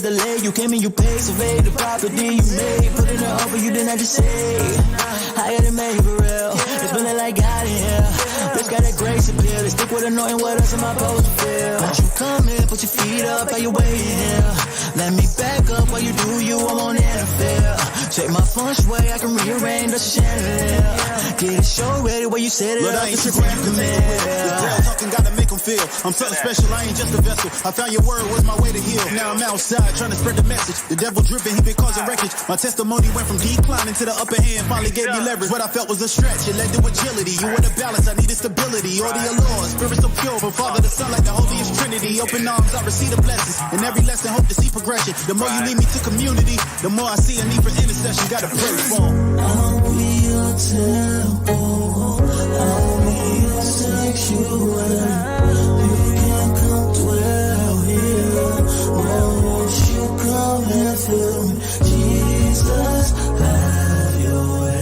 a delay. You came and you paid, surveyed the property you made. Put in an offer you didn't have to say. I got it made for real. It's feeling like God in here. Bitch got that grace appeal. They stick with annoying what else am I supposed to feel? Won't you come in, put your feet up, while you waiting here? Let me back up while you do you, I'm on NFL. Check my feng shui, I can rearrange the chandelier. Get a show ready where you set it up. I ain't tripping, you can make it real. The girl talking gotta make them feel. I'm something special, I ain't just a vessel. I found your word was my way to heal. Now I'm outside trying to spread the message. The devil dripping, he been causing wreckage. My testimony went from declining to the upper hand, finally gave me leverage. What I felt was a stretch, it led to agility. You were the balance, I needed stability. All the allure, spirit so pure, from Father to Son like the holiest Trinity. Open arms, I receive the blessings. In every lesson, hope to see progression. The more you lead me to community, the more I see a need for intercession. Gotta pray for. I'll be your temple, I'll be your sanctuary. You can come dwell here. Why won't you come and fill me? Jesus, have your way.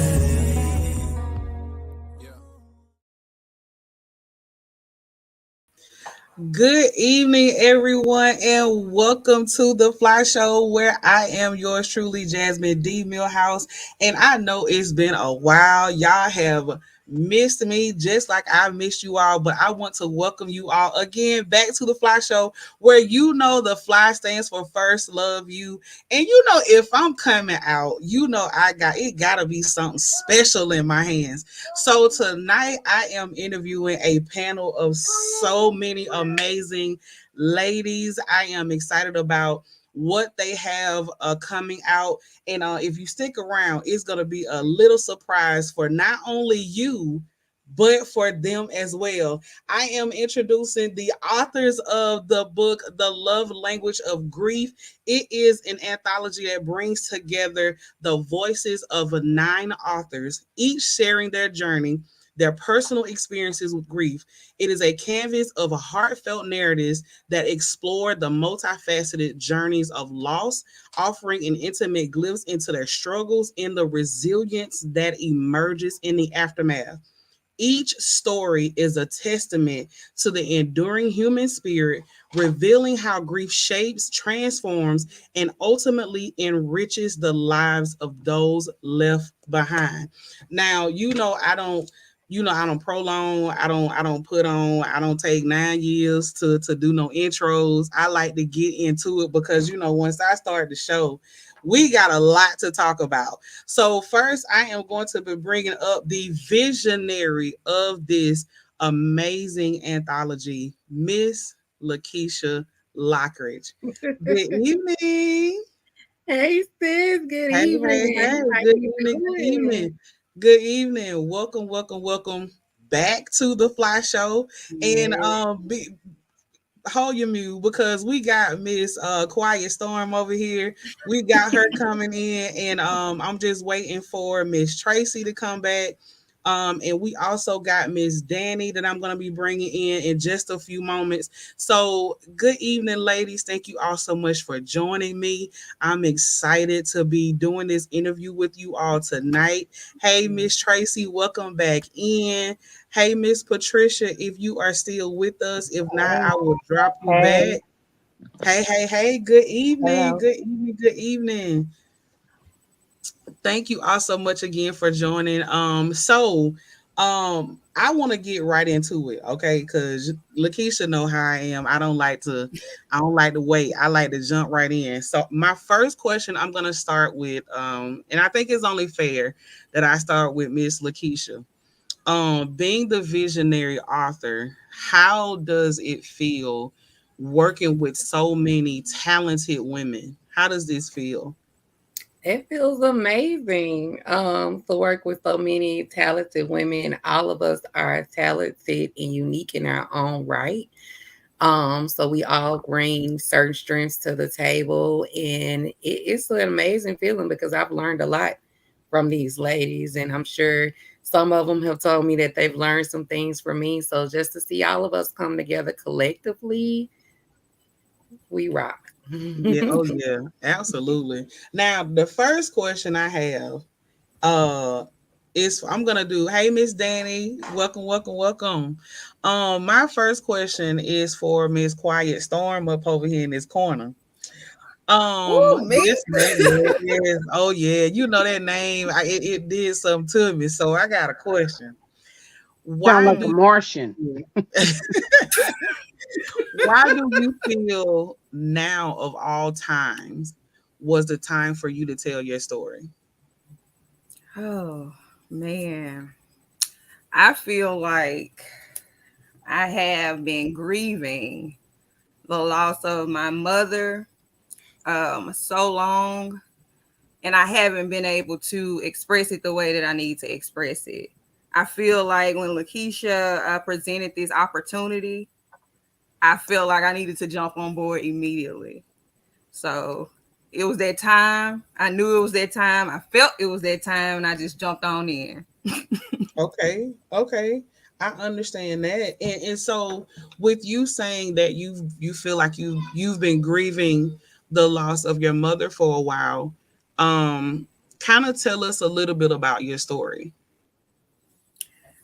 Good evening, everyone, and welcome to the F.L.Y Show, where I am yours truly, Jasmine D. Millhouse. And I know it's been a while. Y'all have missed me just like I missed you all, but I want to welcome you all again back to the F.L.Y Show, where you know the F.L.Y stands for First Love You. And you know, if I'm coming out, you know it gotta be something special in my hands. So tonight I am interviewing a panel of so many amazing ladies. I am excited about what they have coming out. And if you stick around, it's going to be a little surprise for not only you, but for them as well. I am introducing the authors of the book, The Love Language of Grief. It is an anthology that brings together the voices of 9 authors, each sharing their journey, their personal experiences with grief. It is a canvas of heartfelt narratives that explore the multifaceted journeys of loss, offering an intimate glimpse into their struggles and the resilience that emerges in the aftermath. Each story is a testament to the enduring human spirit, revealing how grief shapes, transforms, and ultimately enriches the lives of those left behind. Now, I don't prolong. I don't put on. I don't take 9 years to do no intros. I like to get into it because once I start the show, we got a lot to talk about. So first, I am going to be bringing up the visionary of this amazing anthology, Miss Lakeisha Lockridge. Good evening. Hey sis, good Hey, evening. hey. How Good you evening. Good doing? evening. Good evening. Welcome back to the F.L.Y Show. And Yeah. hold your mute because we got Miss Quiet Storm over here. We got her coming in, and I'm just waiting for Miss Tracy to come back. And we also got Miss Danny that I'm going to be bringing in just a few moments. So, good evening, ladies. Thank you all so much for joining me. I'm excited to be doing this interview with you all tonight. Hey, Miss Tracy, welcome back in. Hey, Miss Patricia, if you are still with us. If not, I will drop you back. Hey. Good evening. Hello. Good evening. Good evening. Thank you all so much again for joining. I want to get right into it, okay? Because Lakeisha know how I am. I don't like to wait. I like to jump right in. So my first question I'm gonna start with, and I think it's only fair that I start with Miss Lakeisha. Being the visionary author, how does it feel working with so many talented women? How does this feel? It feels amazing to work with so many talented women. All of us are talented and unique in our own right. So we all bring certain strengths to the table, and it's an amazing feeling because I've learned a lot from these ladies, and I'm sure some of them have told me that they've learned some things from me. So just to see all of us come together collectively, we rock. Yeah, oh yeah, absolutely. Now, the first question I have uh is I'm gonna do, hey Miss Danny, welcome. My first question is for Miss Quiet Storm up over here in this corner. Ooh, me? Yes, ma'am. Yes. Oh, yeah. You know that name. It did something to me. So I got a question. Sound Why like a do Martian. you why do you feel now of all times was the time for you to tell your story? Oh, man. I feel like I have been grieving the loss of my mother so long, and I haven't been able to express it the way that I need to express it. I feel like when Lakeisha presented this opportunity, I felt like I needed to jump on board immediately. So it was that time. I knew it was that time. I felt it was that time, and I just jumped on in. Okay, okay. I understand that. And so with you saying that you feel like you've been grieving the loss of your mother for a while, kind of tell us a little bit about your story.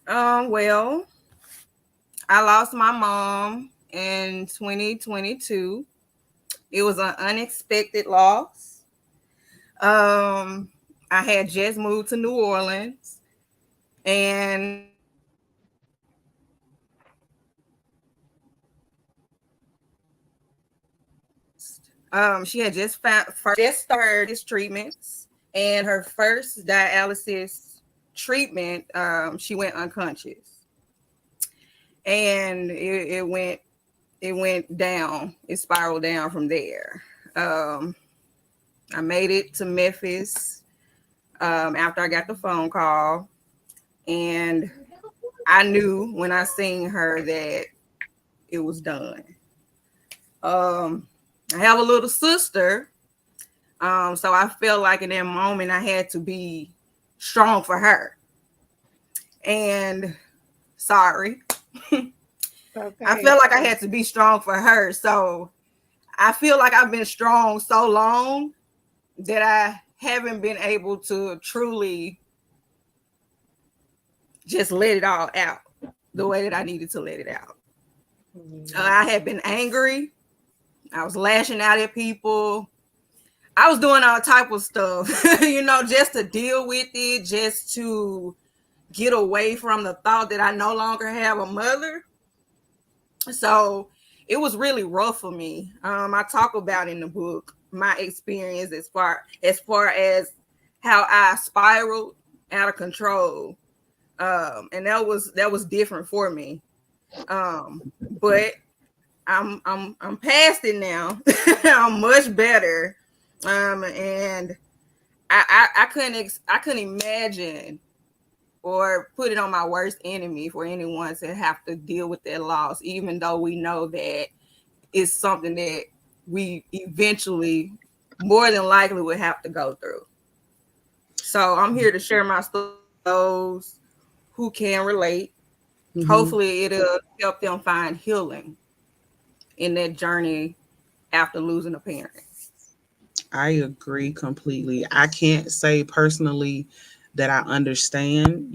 Well, I lost my mom in 2022. It was an unexpected loss. I had just moved to New Orleans, and she had just started his treatments, and her first dialysis treatment, she went unconscious, and it went down. It spiraled down from there. Um, I made it to Memphis after I got the phone call, and I knew when I seen her that it was done. Um, I have a little sister, so I felt like in that moment I had to be strong for her. And sorry, I Okay. felt like I had to be strong for her. So I feel like I've been strong so long that I haven't been able to truly just let it all out the way that I needed to let it out. I had been angry. I was lashing out at people. I was doing all type of stuff, just to deal with it, just to get away from the thought that I no longer have a mother. So it was really rough for me. I talk about in the book my experience as far as how I spiraled out of control, and that was different for me. But I'm past it now. I'm much better, and I couldn't imagine or put it on my worst enemy for anyone to have to deal with that loss, even though we know that it's something that we eventually, more than likely, would have to go through. So I'm here to share my story with those who can relate. Hmm. Hopefully, it'll help them find healing in that journey after losing a parent. I agree completely. I can't say personally that I understand,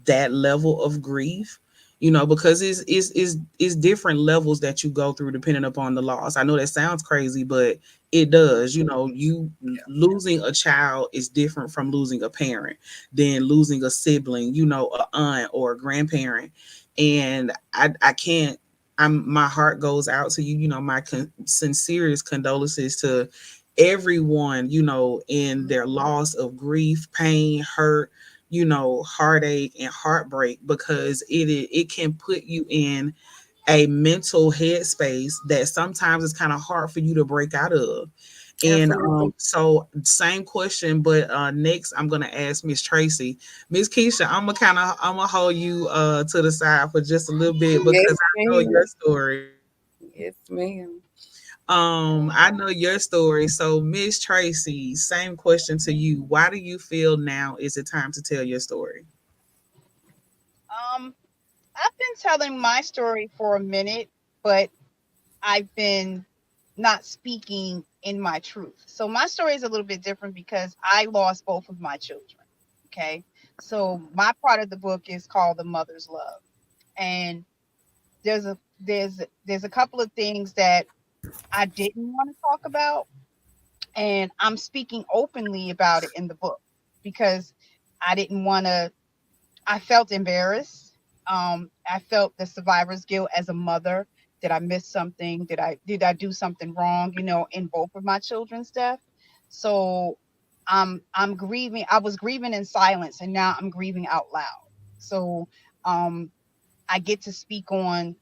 that level of grief, because it's different levels that you go through depending upon the loss. I know that sounds crazy, but it does. You losing a child is different from losing a parent than losing a sibling, a aunt or a grandparent. And I can't. My heart goes out to you. My sincerest condolences to everyone, in their loss of grief, pain, hurt, heartache and heartbreak, because it can put you in a mental headspace that sometimes it's kind of hard for you to break out of. And Absolutely. so same question, but next I'm gonna ask Miss Tracy. Miss Keisha, I'm gonna hold you to the side for just a little bit because Yes, I know ma'am. your story. Yes, ma'am. I know your story. So, Miss Tracy, same question to you. Why do you feel now is it time to tell your story? Um, I've been telling my story for a minute, but I've been not speaking in my truth. So my story is a little bit different because I lost both of my children. Okay. So my part of the book is called The Mother's Love. And there's a couple of things that I didn't want to talk about, and I'm speaking openly about it in the book because I didn't want to. I felt embarrassed. I felt the survivor's guilt as a mother. Did I miss something? Did I do something wrong? In both of my children's death. So I'm grieving. I was grieving in silence, and now I'm grieving out loud. So um, I get to speak on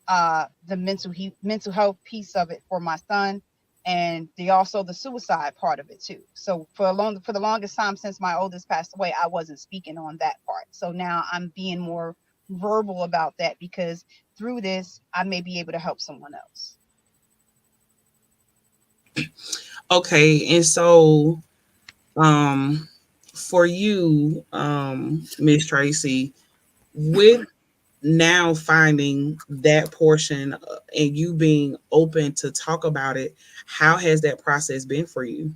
the mental health piece of it for my son, and the suicide part of it too. So for the longest time since my oldest passed away, I wasn't speaking on that part. So now I'm being more verbal about that because through this I may be able to help someone else. Okay, and so for you, Miss Tracy, with now finding that portion and you being open to talk about it, how has that process been for you?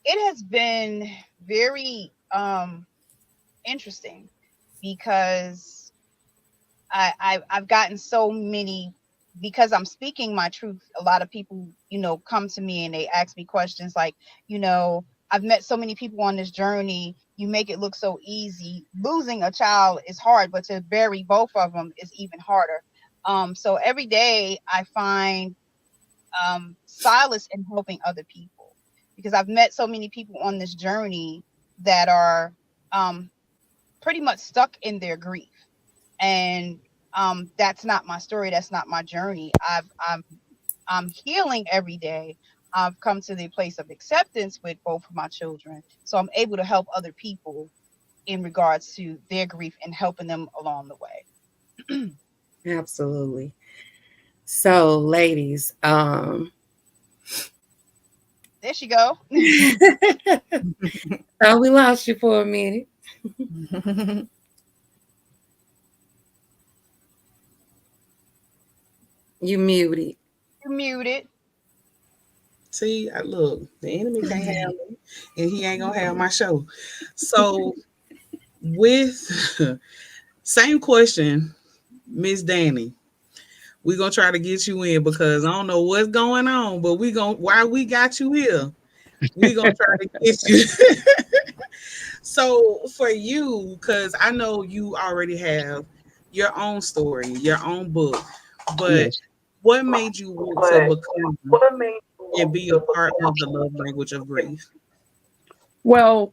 It has been very interesting because I've gotten so many, because I'm speaking my truth. A lot of people, come to me and they ask me questions like, I've met so many people on this journey. You make it look so easy. Losing a child is hard, but to bury both of them is even harder. So every day I find solace in helping other people because I've met so many people on this journey that are um, pretty much stuck in their grief, and that's not my story. That's not my journey. I'm healing every day. I've come to the place of acceptance with both of my children, so I'm able to help other people in regards to their grief and helping them along the way. Absolutely. So, ladies, There she go. oh, we lost you for a minute. You muted. You're muted. See, I look, the enemy can't have me, and he ain't gonna have my show. So, with same question, Miss Danny, we gonna try to get you in because I don't know what's going on, but we gonna why we got you here. We gonna try to get you. So for you, because I know you already have your own story, your own book, but Yes. what made you want to become and be a part of the love language of grief? Well,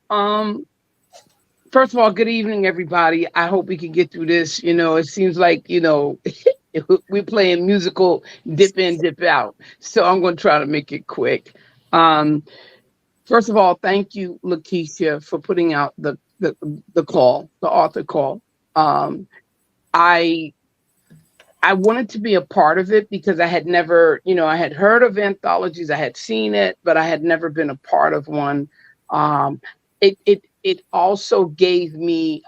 first of all, good evening, everybody. I hope we can get through this. It seems like, we're playing musical dip in, dip out. So I'm going to try to make it quick. Um, First of all, thank you, Lakeisha, for putting out the call, the author call. Um, I I wanted to be a part of it because I had never, I had heard of anthologies, I had seen it, but I had never been a part of one. Um, it also gave me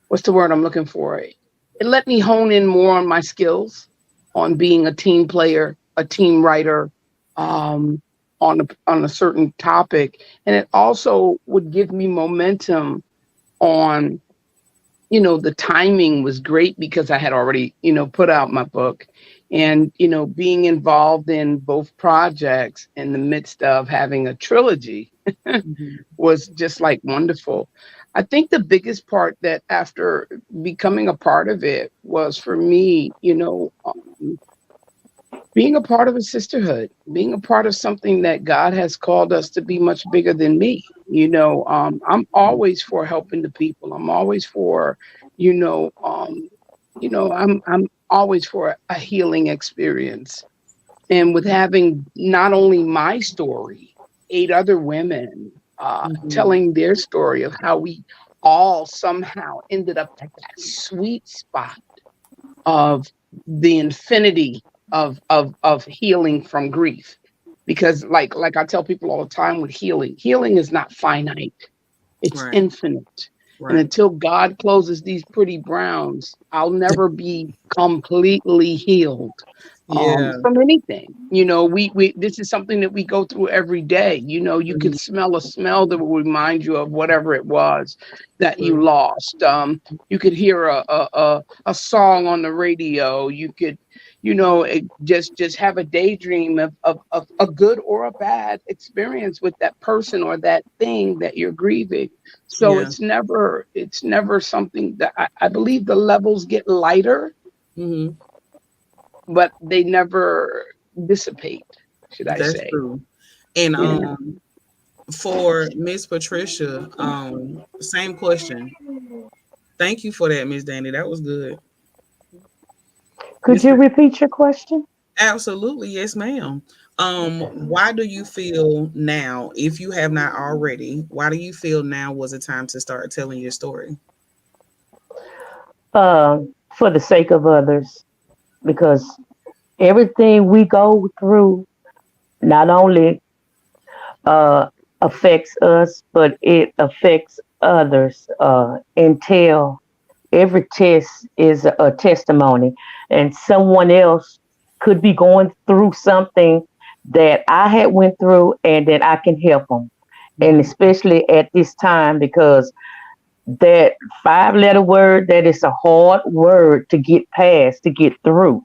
what's the word I'm looking for? It let me hone in more on my skills, on being a team player, a team writer, um, on a certain topic, and it also would give me momentum on, the timing was great because I had already, put out my book, and, being involved in both projects in the midst of having a trilogy Mhm. was just like wonderful. I think the biggest part that after becoming a part of it was for me, being a part of a sisterhood, being a part of something that God has called us to be much bigger than me. I'm always for helping the people. I'm always for, you know, um, I'm always for a healing experience. And with having not only my story, 8 other women Mhm. telling their story of how we all somehow ended up at that sweet spot of the infinity of healing from grief. Because like I tell people all the time, with healing is not finite, it's Right, infinite. And right. until God closes these pretty browns, I'll never be completely healed Yeah. from anything. We this is something that we go through every day. You can Mhm. smell a smell that will remind you of whatever it was that you True. lost. You could hear a song on the radio. You could, just have a daydream of a good or a bad experience with that person or that thing that you're grieving. So Yeah. it's never something that I believe the levels get lighter, Hmm. but they never dissipate, should I That's say. true. And Yeah. for Miss Patricia, same question. Thank you for that, Miss Danny. That was good. Could Miss you repeat your question? Absolutely, yes, ma'am. Why do you feel now, if you have not already, why do you feel now was the time to start telling your story? For the sake of others, because everything we go through not only uh, affects us, but it affects others. Until every test is a testimony, and someone else could be going through something that I had went through, and then I can help them. And Mhm. especially at this time, because that 5 letter word, that is a hard word to get past, to get through.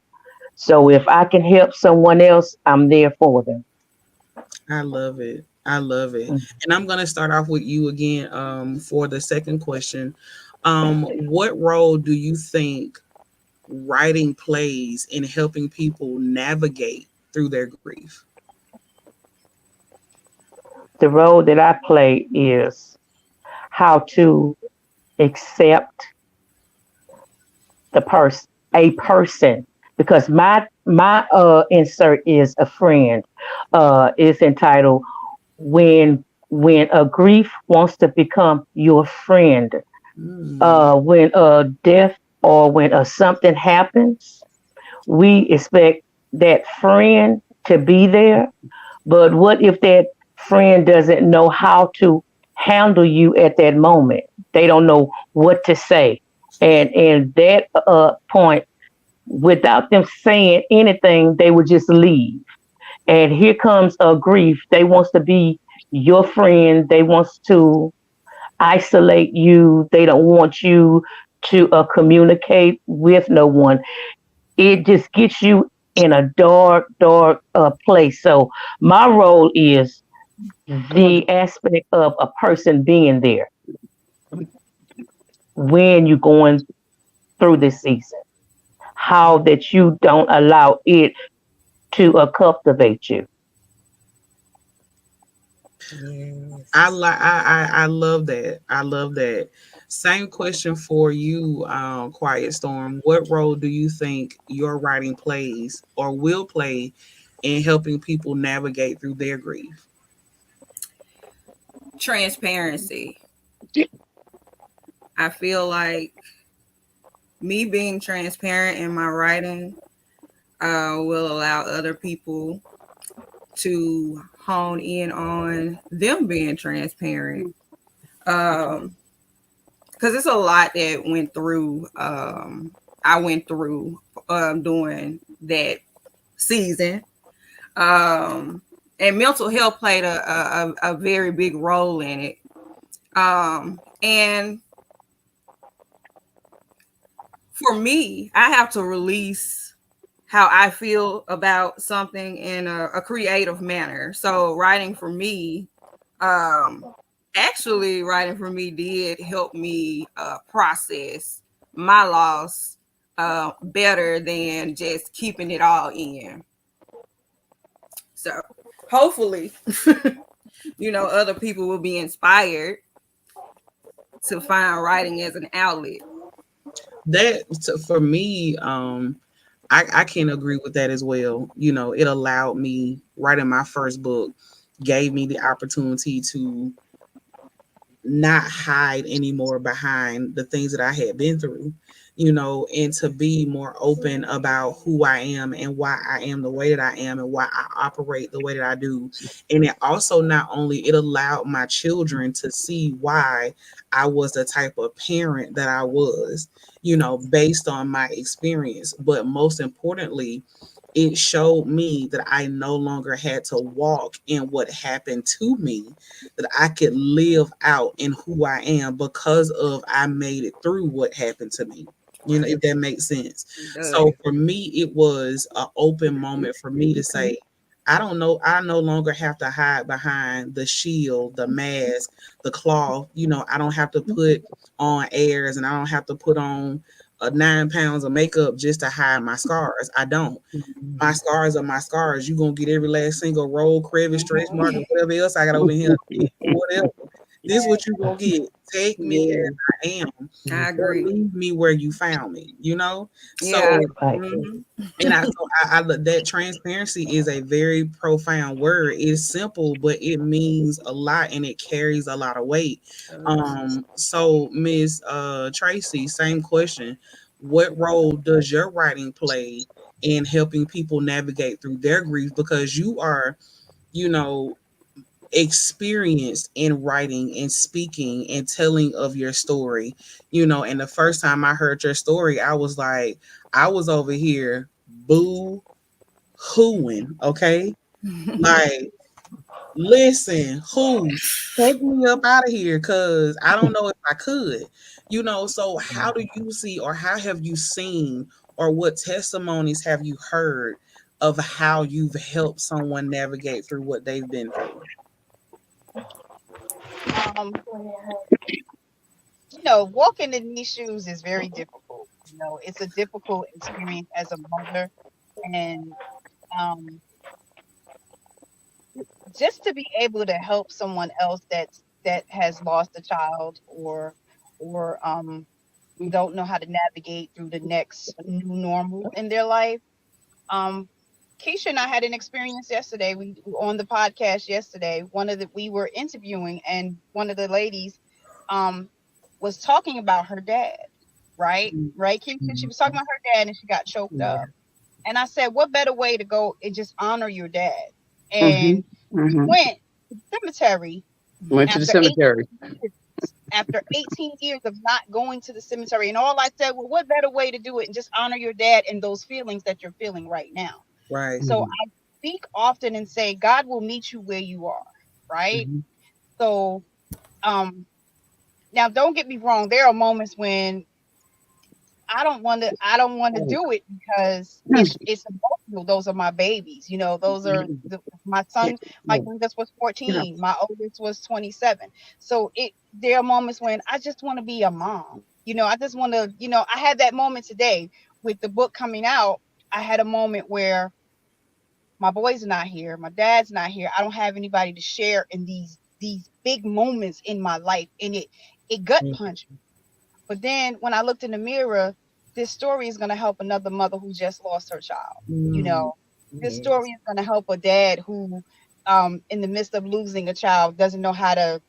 So if I can help someone else, I'm there for them. I love it. I love it. And I'm gonna start off with you again for the second question. What role do you think writing plays in helping people navigate through their grief? The role that I play is how to accept the person, a person, because my insert is a friend. It's entitled when a grief wants to become your friend. Mm, When a death or when a something happens, we expect that friend to be there. But what if that friend doesn't know how to handle you at that moment? They don't know what to say. And in that point, without them saying anything, they would just leave. And here comes a grief. They wants to be your friend. They wants to isolate you. They don't want you to communicate with no one. It just gets you in a dark, dark place. So my role is the aspect of a person being there when you're going through this season. How that you don't allow it to cultivate you. I Yes. like. I love that. I love that. Same question for you, Quiet Storm. What role do you think your writing plays or will play in helping people navigate through their grief? Transparency. I feel like me being transparent in my writing will allow other people to hone in on them being transparent. Because it's a lot that went through. I went through during that season, and mental health played a very big role in it. And for me, I have to release how I feel about something in a creative manner. So writing for me, um, actually writing for me did help me process my loss better than just keeping it all in. So hopefully, other people will be inspired to find writing as an outlet. For me, I can agree with that as well. It allowed me writing my first book, gave me the opportunity to not hide anymore behind the things that I had been through, and to be more open about who I am and why I am the way that I am and why I operate the way that I do. And it also not only it allowed my children to see why I was the type of parent that I was, based on my experience, but most importantly, it showed me that I no longer had to walk in what happened to me, that I could live out in who I am because of I made it through what happened to me. if that makes sense. It So does. for me, it was an open moment for me to say, I don't know, I no longer have to hide behind the shield, the mask, the cloth. I don't have to put on airs, and I don't have to put on 9 pounds of makeup just to hide my scars. I don't. My scars are my scars. You gonna get every last single roll, crevice, stretch mark, or whatever else I got over here. Whatever. This is what you gonna get. Take me Yeah. as I am, I or agree. leave me where you found me. Yeah. So, Right. Mhm. I that transparency is a very profound word. It's simple, but it means a lot, and it carries a lot of weight. So Miss Tracy, same question. What role does your writing play in helping people navigate through their grief? Because you are, you know, experienced in writing and speaking and telling of your story. And the first time I heard your story, I was like, I was over here boo hooing, okay? Like, listen, who take me up out of here, because I don't know if I could. So how do you see, or how have you seen, or what testimonies have you heard of how you've helped someone navigate through what they've been through? Um, walking in these shoes is very difficult. It's a difficult experience as a mother, and um, just to be able to help someone else that has lost a child, or don't know how to navigate through the next new normal in their life. Um, Keisha and I had an experience yesterday. We were on the podcast yesterday. We were interviewing, and one of the ladies um was talking about her dad. Right, right, Keisha. She was talking about her dad, and she got choked Yeah. up. And I said, "What better way to go and just honor your dad?" Hmm. And we Hmm. went to the cemetery Went to the after cemetery. 18 years, after 18 years of not going to the cemetery. And all I said, well, what better way to do it and just honor your dad and those feelings that you're feeling right now? Right. So I speak often and say, God will meet you where you are, right? Mhm. So um now don't get me wrong, there are moments when I don't want to do it because it's emotional. Those are my babies. My son, my youngest was 14, my oldest was 27. So there are moments when I just want to be a mom. I just want to, I had that moment today with the book coming out. I had a moment where my boy's not here, my dad's not here. I don't have anybody to share in these big moments in my life, and it gut punched. But then when I looked in the mirror, this story is going to help another mother who just lost her child. You Mm, know, this yes. story is going to help a dad who, in the midst of losing a child, doesn't know how to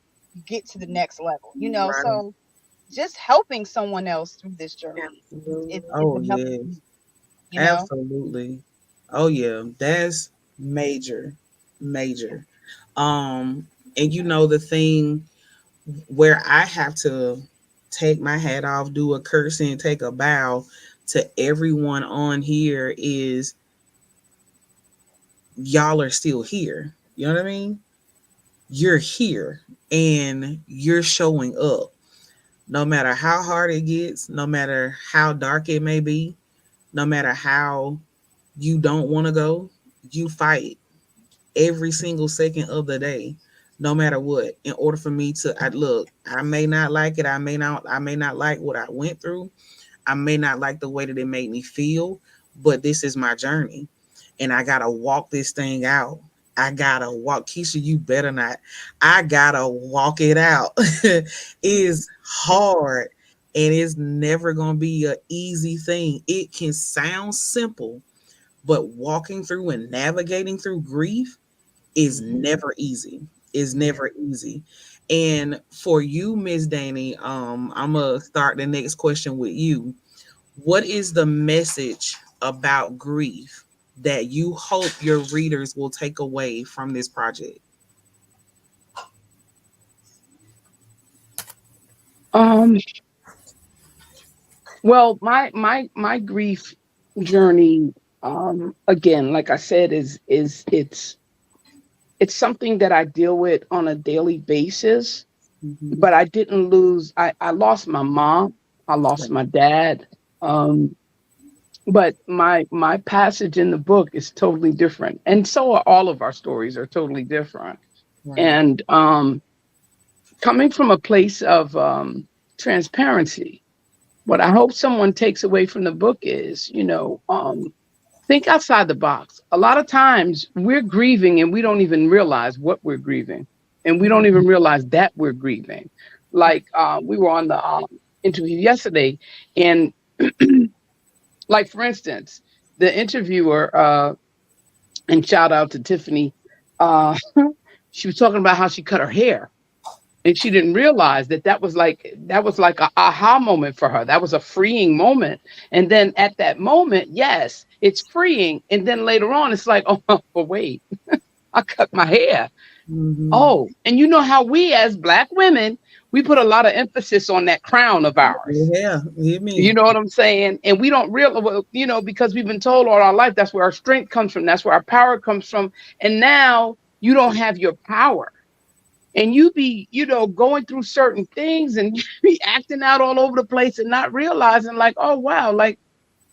get to the next level. Right. So just helping someone else through this journey is Oh, enough yes. for me. You know, Absolutely. Oh, yeah. That's major. Major. And the thing where I have to take my hat off, do a curtsy, and take a bow to everyone on here is y'all are still here. You know what I mean? You're here and you're showing up. No matter how hard it gets, no matter how dark it may be, no matter how you don't want to go, you fight every single second of the day, no matter what. In order for me to look, I may not like it, I may not like what I went through, I may not like the way that it made me feel, but this is my journey. And I gotta walk this thing out. I gotta walk. Keisha, you better not. I gotta walk it out. It's hard, and it's never gonna be an easy thing. It can sound simple, but walking through and navigating through grief is never easy. Is never easy. And for you, Miss Danny, I'm gonna start the next question with you. What is the message about grief that you hope your readers will take away from this project? Um, well, my grief journey, again, like I said, it's something that I deal with on a daily basis. Mm-hmm. But I didn't lose. I lost my mom. I lost my dad. Um, but my passage in the book is totally different, and so are all of our stories are totally different. Right. And coming from a place of transparency, what I hope someone takes away from the book is, think outside the box. A lot of times we're grieving and we don't even realize what we're grieving. And we don't even realize that we're grieving. Like we were on the interview yesterday, and like, for instance, the interviewer, and shout out to Tiffany, uh, she was talking about how she cut her hair. And she didn't realize that was like a aha moment for her. That was a freeing moment. And then at that moment, yes, it's freeing. And then later on, it's like, oh, but wait, I cut my hair. Mm-hmm. Oh, and you know how we as Black women, we put a lot of emphasis on that crown of ours. Yeah, hear You me. know what I'm saying? And we don't realize, well, because we've been told all our life that's where our strength comes from. That's where our power comes from. And now you don't have your power, and you be, going through certain things, and you be acting out all over the place and not realizing, like, oh wow, like,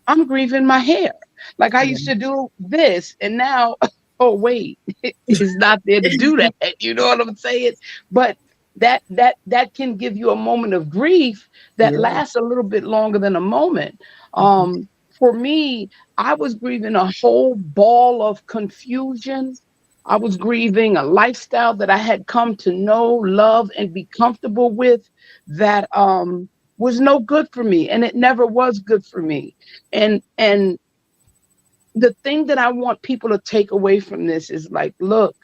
I'm grieving my hair. Like, I used to do this, and now, oh wait, it's not there to do that. You know what I'm saying? But that can give you a moment of grief that Yeah. lasts a little bit longer than a moment. Mhm. For me, I was grieving a whole ball of confusion. I was grieving a lifestyle that I had come to know, love, and be comfortable with, that was no good for me, and it never was good for me. And the thing that I want people to take away from this is, like, look,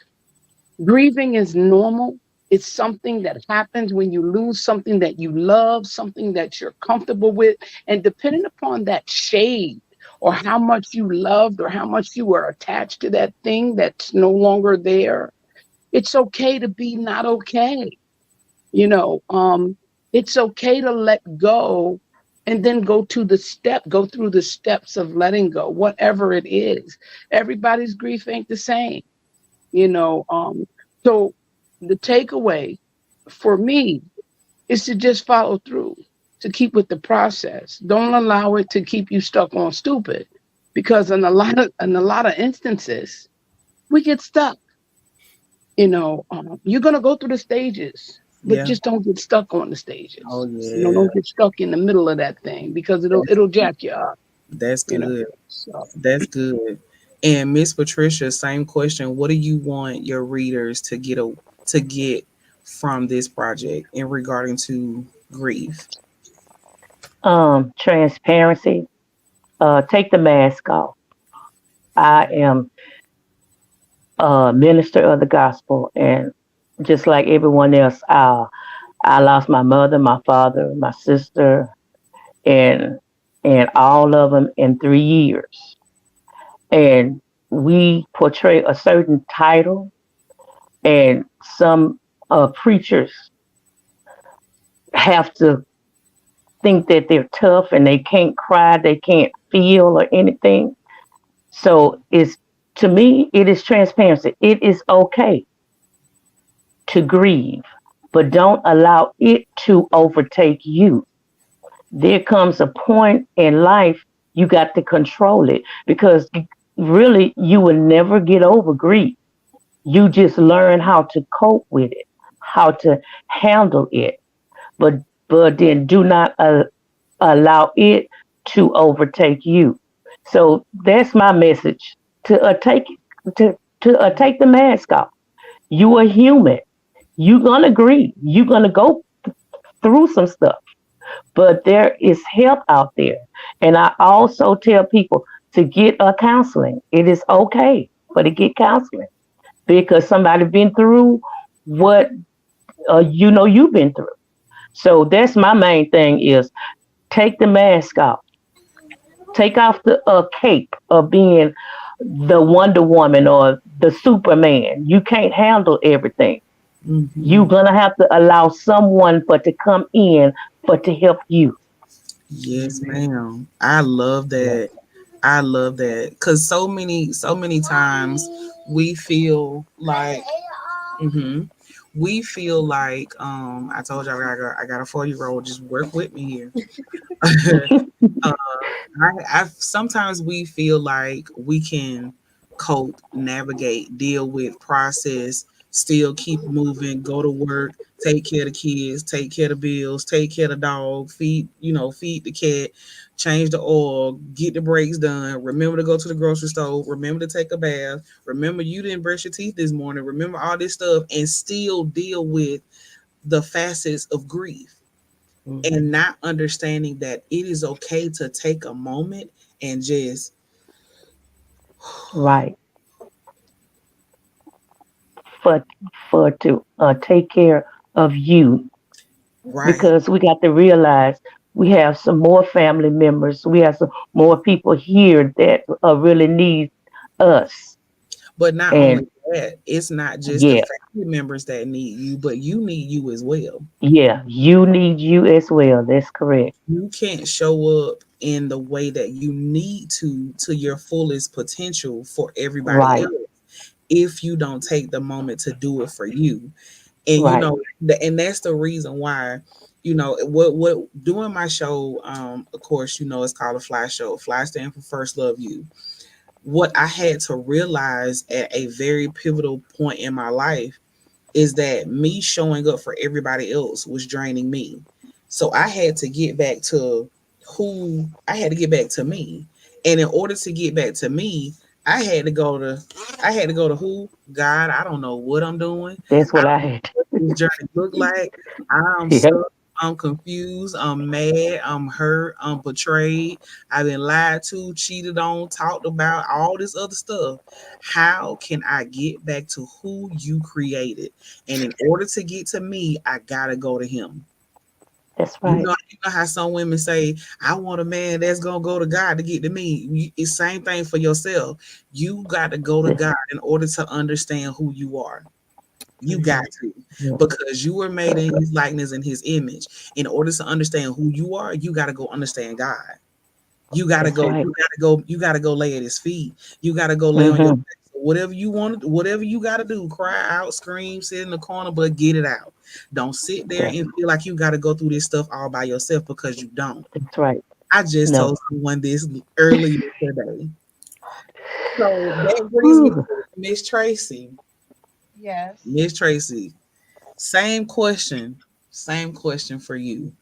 grieving is normal. It's something that happens when you lose something that you love, something that you're comfortable with. And depending upon that shade, or how much you loved, or how much you were attached to that thing that's no longer there, it's okay to be not okay. You know, it's okay to let go, and then go through the steps of letting go, whatever it is. Everybody's grief ain't the same, you know. So the takeaway for me is to just follow through, to keep with the process. Don't allow it to keep you stuck on stupid, because in a lot of instances we get stuck. You're gonna go through the stages, but Yeah. just don't get stuck on the Oh stages. yeah. Don't get stuck in the middle of that thing, because it'll That's it'll jack you up. that's You know. good. So That's good. And Miss Patricia, same question. What do you want your readers to get from this project in regarding to grief? Transparency. Take the mask off. I am a minister of the gospel, and just like everyone else, I lost my mother, my father, my sister, and all of them in 3 years. And we portray a certain title, and some preachers have to think that they're tough and they can't cry, they can't feel or anything. So it's to me, it is transparency. It is okay to grieve, but don't allow it to overtake you. There comes a point in life you got to control it, because really you will never get over grief. You just learn how to cope with it, how to handle it, but then do not allow it to overtake you. So that's my message: to take the mask off. You are human. You're gonna grieve. You're gonna go through some stuff, but there is help out there. And I also tell people to get a counseling. It is okay, but to get counseling, because somebody been through what you've been through. So that's my main thing: is take the mask off. Take off the cape of being the Wonder Woman or the Superman. You can't handle everything. You're Hmm. gonna have to allow someone for to come in for to help you. Yes, ma'am. I love that. I love that because so many times we feel like hmm We feel like I told you I got a 4-year-old. Just work with me here. uh, I sometimes we feel like we can cope, navigate, deal with, process, still keep moving, go to work, take care of the kids, take care of the bills, take care of the dog, feed the cat, change the oil, get the brakes done, remember to go to the grocery store, remember to take a bath, remember you didn't brush your teeth this morning, remember all this stuff, and still deal with the facets of grief and Mhm. not understanding that it is okay to take a moment and just Right. For to take care of you, right. because we got to realize we have some more family members. We have some more people here that really need us. But not And only that, it's not just the yeah, family members that need you, but you need you as well. yeah, you need you as well. That's correct. You can't show up in the way that you need to your fullest potential for everybody Right, else if you don't take the moment to do it for you. And right. and that's the reason why what doing my show, of course, it's called a Fly show. Fly stand for First Love You. What I had to realize at a very pivotal point in my life is that me showing up for everybody else was draining me. So I had to get back to me. And in order to get back to me, I had to go to who? God, I don't know what I'm doing. That's I what I don't know had. what this journey look like. I'm Yep, stuck. I'm confused. I'm mad. I'm hurt. I'm betrayed. I've been lied to, cheated on, talked about, all this other stuff. How can I get back to who you created? And in order to get to me, I gotta go to him. that's You right. know, you know how some women say, "I want a man that's gonna go to God to get to me." It's same thing for yourself. You got to go to Th- God in order to understand who you are. You got mhm. to, Yeah, because you were made in His likeness and His image. In order to understand who you are, you got to go understand God. You gotta that's go. right. You gotta go lay at His feet. You gotta go lay on your Hmm. face. Whatever you want, whatever you gotta do, cry out, scream, sit in the corner, but get it out. Don't sit there That, and feel like you gotta go through this stuff all by yourself, because you don't. that's right. I just No. told someone this earlier today. So that brings me Whew. to Miss Tracy. Yes. Miss Tracy, same question. Same question for you.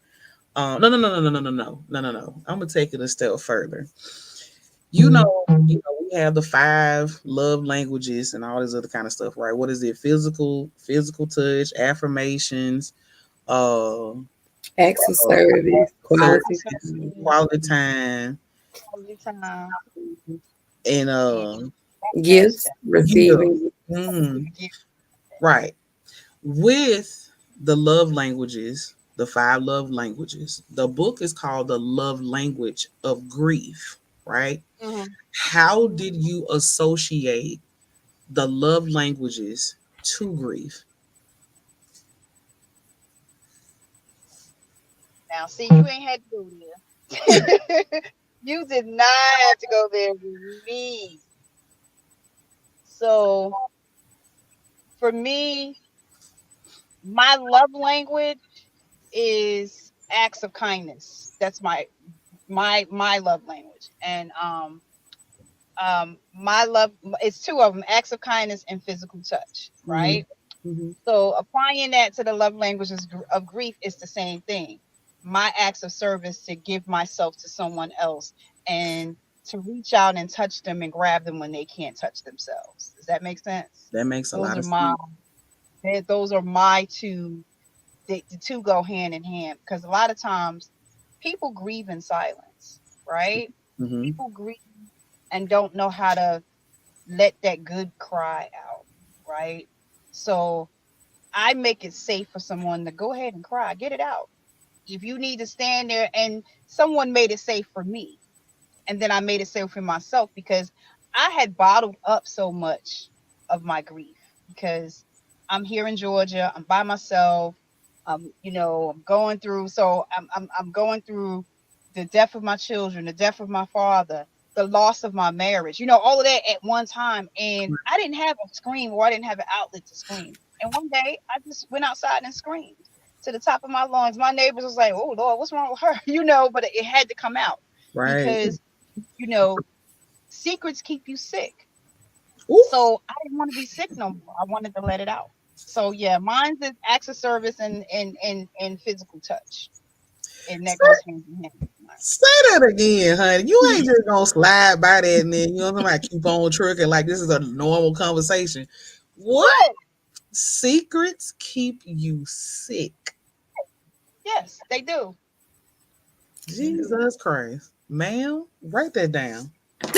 No, no, no, no, no, no, no, no, no, no, no. I'm gonna take it a step further. We have the 5 love languages and all this other kind of stuff, right? What is it? Physical touch, affirmations, uh, Acts of uh service, quality service, time, quality time, All the time. and And gifts, yeah, receiving. mhm, right. With the love languages, the 5 love languages, the book is called The Love Language of Grief, right? Mhm. How did you associate the love languages to grief? Now, see, you ain't had to go there. You did not have to go there with me. So, for me, my love language is acts of kindness. That's my love language. And my love, it's two of them: acts of kindness and physical touch, Mm-hmm. right? Mm-hmm. So applying that to the love languages of grief is the same thing. My acts of service to give myself to someone else and to reach out and touch them and grab them when they can't touch themselves. Does that make sense? That makes a Those lot are of my sense. those are my two. The two go hand in hand because a lot of times people grieve in silence, right? Mm-hmm. People grieve and don't know how to let that good cry out, right? So I make it safe for someone to go ahead and cry, get it out. If you need to stand there, and someone made it safe for me, and then I made it safe for myself because I had bottled up so much of my grief because I'm here in Georgia, I'm by myself, I'm going through, so I'm going through the death of my children, the death of my father. the loss of my marriage, all of that at one time. And I didn't have a scream, or I didn't have an outlet to scream. And one day I just went outside and screamed to the top of my lungs. My neighbors was like, "Oh Lord, what's wrong with her?" But it had to come out Right. because, you know, secrets keep you sick. Ooh. So I didn't want to be sick no more. I wanted to let it out. So yeah, mine's is acts of service and physical touch. And that goes hand in hand. Say that again, honey. You ain't just gonna slide by that and then somebody keep on trucking like this is a normal conversation. What secrets keep you sick? Yes, they do. Jesus Christ, ma'am, write that down. Write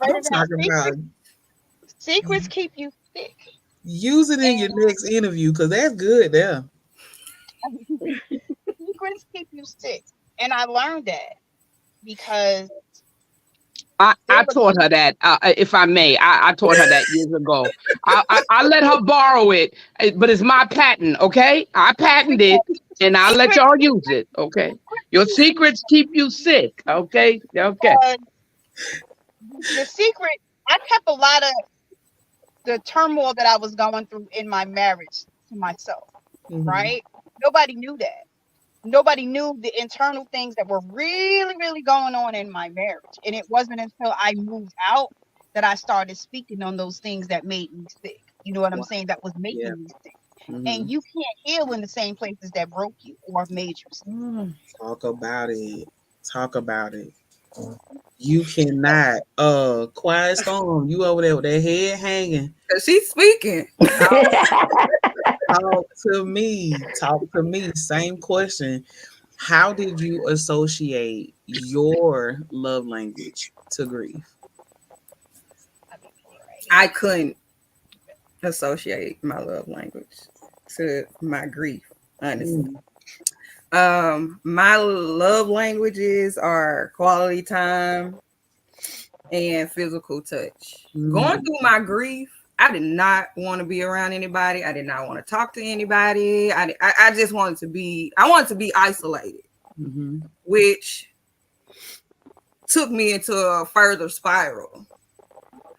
I'm it down. talking about Secrets keep you sick. use it in your next interview because that's good there. Secrets keep you sick. And I learned that because I taught her that, if I may. I taught her that years ago. I let her borrow it, but it's my patent, okay? I patented it, and I'll let y'all use it, okay? Your secrets keep you sick, okay? Okay. The secret, I kept a lot of the turmoil that I was going through in my marriage to myself, right? Nobody knew that. Nobody knew the internal things that were really, really going on in my marriage. And it wasn't until I moved out that I started speaking on those things that made me sick. You know what I'm saying? That was making me sick. And you can't heal in the same places that broke you or made you sick. Talk about it. Talk about it. You cannot. Quiet storm. You over there with that head hanging. She's speaking. Talk to me. Talk to me. Same question. How did you associate your love language to grief? I couldn't associate my love language to my grief, honestly. My love languages are quality time and physical touch. Going through my grief, I did not want to be around anybody. I did not want to talk to anybody. I just wanted to be isolated, which took me into a further spiral.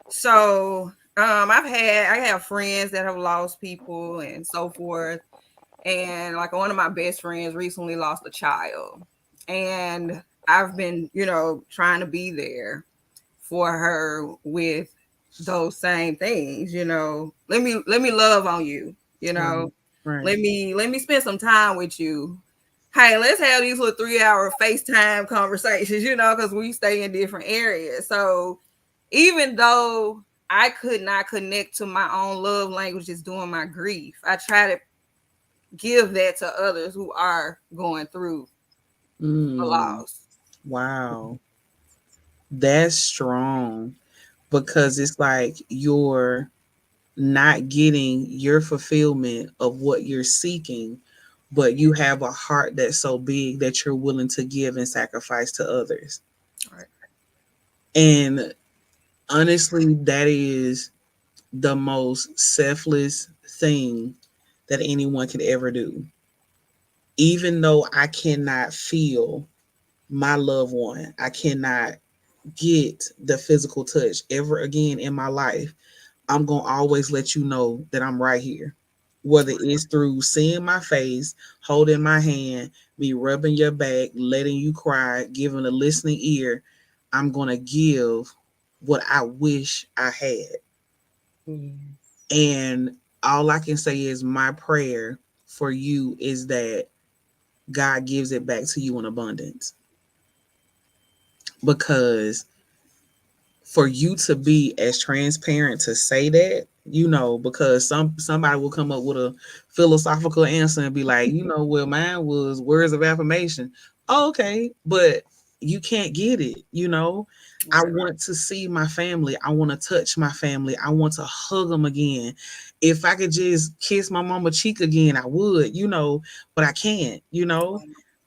So I have friends that have lost people and so forth. And like one of my best friends recently lost a child. And I've been, trying to be there for her with those same things, Let me love on you, Right. Let me spend some time with you. Hey, let's have these little 3-hour FaceTime conversations, because we stay in different areas. So even though I could not connect to my own love languages during my grief, I try to give that to others who are going through a loss. Wow. That's strong because it's like you're not getting your fulfillment of what you're seeking, but you have a heart that's so big that you're willing to give and sacrifice to others. Right. And honestly, that is the most selfless thing that anyone could ever do. Even though I cannot feel my loved one, I cannot get the physical touch ever again in my life, I'm going to always let you know that I'm right here. Whether it's through seeing my face, holding my hand, me rubbing your back, letting you cry, giving a listening ear, I'm going to give what I wish I had. And all I can say is my prayer for you is that God gives it back to you in abundance. Because for you to be as transparent to say that, because somebody will come up with a philosophical answer and be like, well, mine was words of affirmation. Oh, okay, but you can't get it. I want to see my family. I want to touch my family. I want to hug them again. If I could just kiss my mama cheek again, I would, but I can't,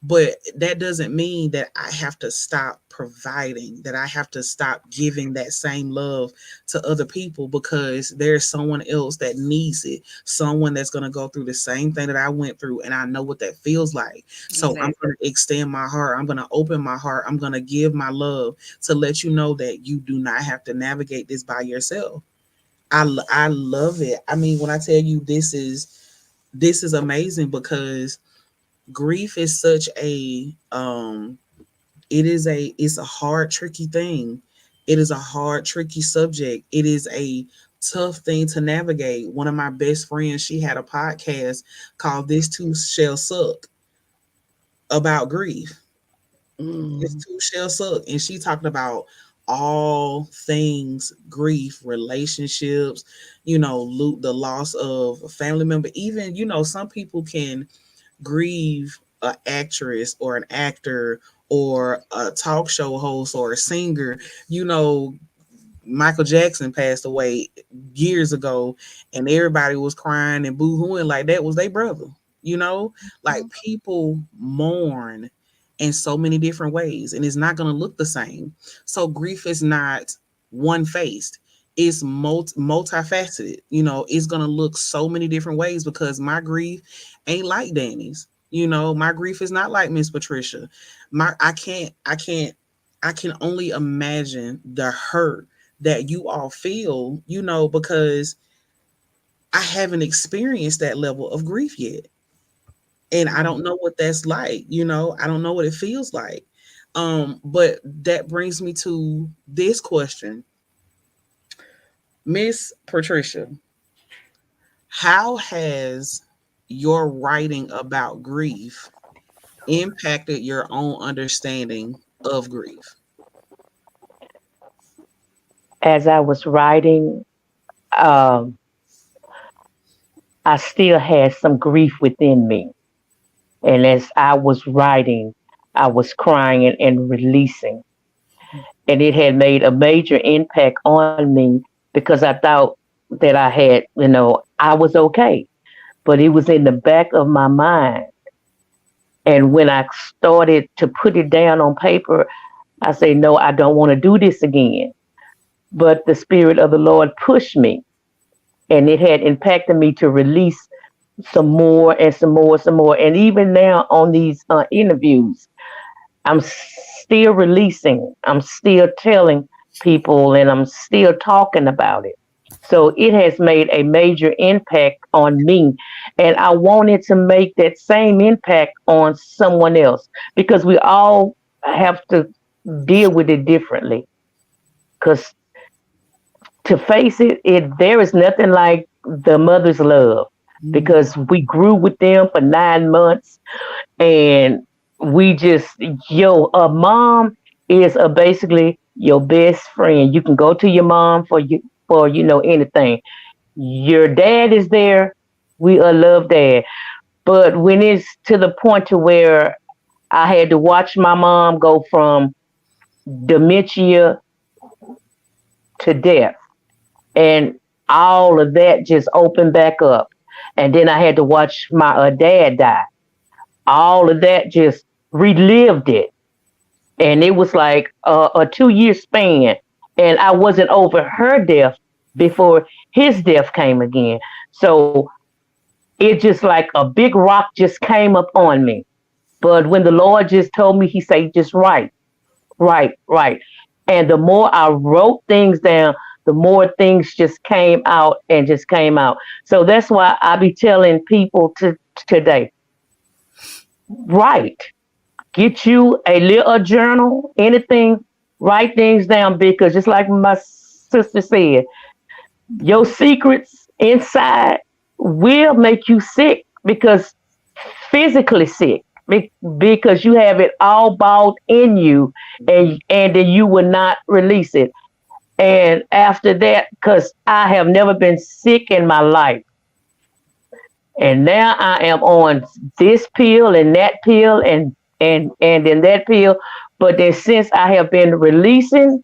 But that doesn't mean that I have to stop providing, that I have to stop giving that same love to other people because there's someone else that needs it, someone that's going to go through the same thing that I went through, and I know what that feels like. So I'm Exactly. going to extend my heart. I'm going to open my heart. I'm going to give my love to let you know that you do not have to navigate this by yourself. I love it. I mean, when I tell you this is amazing because grief is such a it's a hard tricky thing. It is a hard tricky subject. It is a tough thing to navigate. One of my best friends, she had a podcast called This Too Shall Suck about grief. This Mm. too shall suck, and she talked about all things grief, relationships, the loss of a family member. Even, some people can grieve an actress or an actor or a talk show host or a singer. You know, Michael Jackson passed away years ago, and everybody was crying and boo-hooing like that was their brother. You know, like people mourn in so many different ways, and it's not going to look the same. So grief is not one faced; it's multifaceted. It's going to look so many different ways because my grief ain't like Danny's. My grief is not like Miss Patricia. I can only imagine the hurt that you all feel, because I haven't experienced that level of grief yet. And I don't know what that's like, I don't know what it feels like. But that brings me to this question. Miss Patricia, how has your writing about grief impacted your own understanding of grief? As I was writing, um, I still had some grief within me. And as I was writing, I was crying and releasing. And it had made a major impact on me because I thought that I had, I was okay. But it was in the back of my mind. And when I started to put it down on paper, I say, no, I don't want to do this again. But the Spirit of the Lord pushed me, and it had impacted me to release some more and some more, some more. And even now on these interviews, I'm still releasing, I'm still telling people, and I'm still talking about it. So it has made a major impact on me. And I wanted to make that same impact on someone else because we all have to deal with it differently. Because to face it, there is nothing like the mother's love because we grew with them for 9 months and we just a mom is basically your best friend. You can go to your mom for anything. Your dad is there. We love dad, but when it's to the point to where I had to watch my mom go from dementia to death, and all of that just opened back up, and then I had to watch my dad die. All of that just relived it, and it was like a 2 year span, and I wasn't over her death before his death came again. So it just like a big rock just came up on me. But when the Lord just told me, he said, just write, write. And the more I wrote things down, the more things just came out and just came out. So that's why I be telling people today, write. Get you a little journal, anything, write things down because just like my sister said, your secrets inside will make you sick because physically sick because you have it all balled in you and then you will not release it. And after that, because I have never been sick in my life, and now I am on this pill and that pill and then that pill. But then since I have been releasing,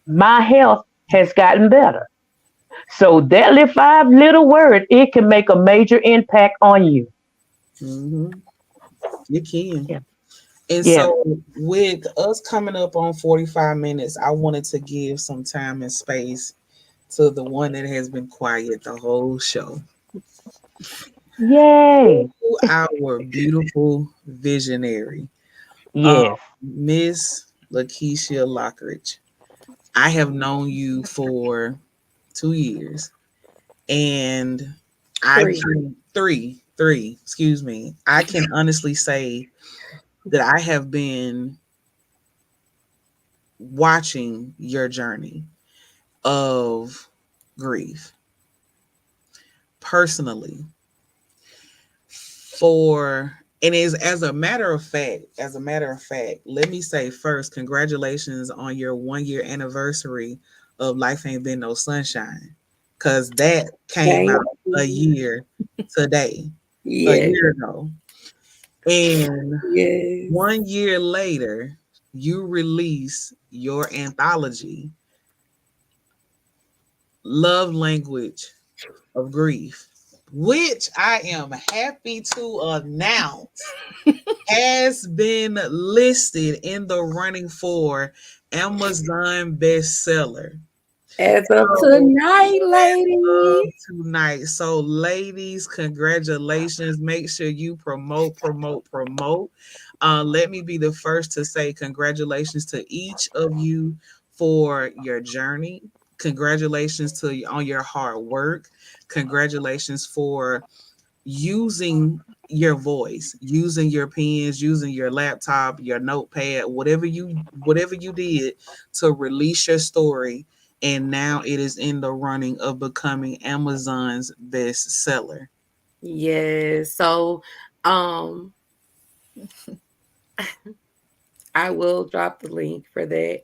my health has gotten better. So that little 5 little word, it can make a major impact on you. Mm-hmm. You can. Yeah. And Yeah. so, with us coming up on 45 minutes, I wanted to give some time and space to the one that has been quiet the whole show. Yay. Our beautiful visionary, Yes. Miss Lakeisha Lockridge. I have known you for 2 years, and I Three. can three, excuse me. I can honestly say that I have been watching your journey of grief personally for and is as a matter of fact, let me say first, congratulations on your 1 year anniversary of Life Ain't Been No Sunshine. Cause that came Thank out a you. year today, a Yes. year ago. And Yes. 1 year later, you release your anthology, Love Language of Grief, which I am happy to announce has been listed in the running for Amazon bestseller. As of So, tonight, lady. tonight. So, ladies, congratulations. Make sure you promote. Let me be the first to say congratulations to each of you for your journey. Congratulations to you on your hard work. Congratulations for using your voice, using your pens, using your laptop, your notepad, whatever you did to release your story, and now it is in the running of becoming Amazon's bestseller. Yes. So, um, I will drop the link for that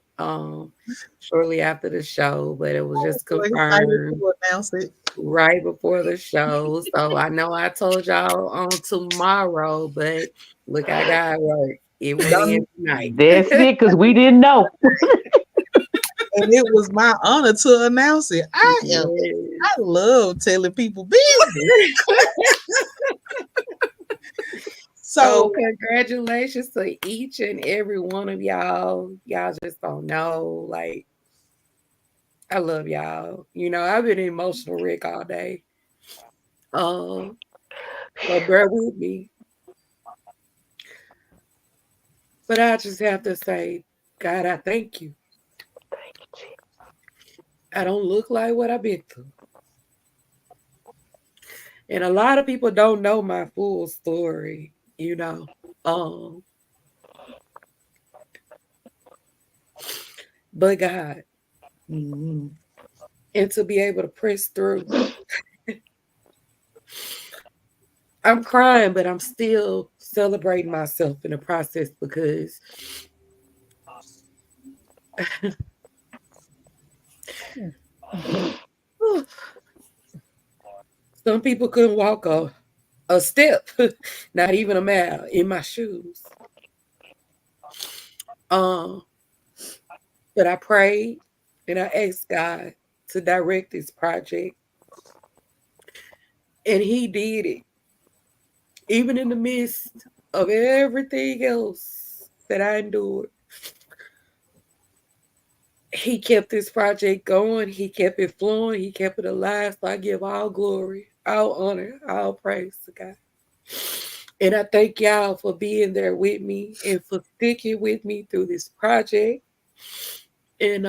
shortly after the show, but it was I'm just so excited confirmed to announce it. right before the show. So I know I told y'all on tomorrow, but look, I got work. It went in Done. tonight. That's it, because we didn't know. And it was my honor to announce it. Yes. I love telling people business. So So congratulations to each and every one of y'all. Y'all just don't know. Like, I love y'all. You know, I've been an emotional wreck all day. Um, so bear with me. But I just have to say, God, I thank you. I don't look like what I've been through. And a lot of people don't know my full story, you know. Um, but God, mm, and to be able to press through. I'm crying, but I'm still celebrating myself in the process because some people couldn't walk a step, not even a mile in my shoes. Um, but I prayed and I asked God to direct this project, and He did it, even in the midst of everything else that I endured. He kept this project going. He kept it flowing. He kept it alive. So I give all glory, all honor, all praise to God. And I thank y'all for being there with me and for sticking with me through this project. And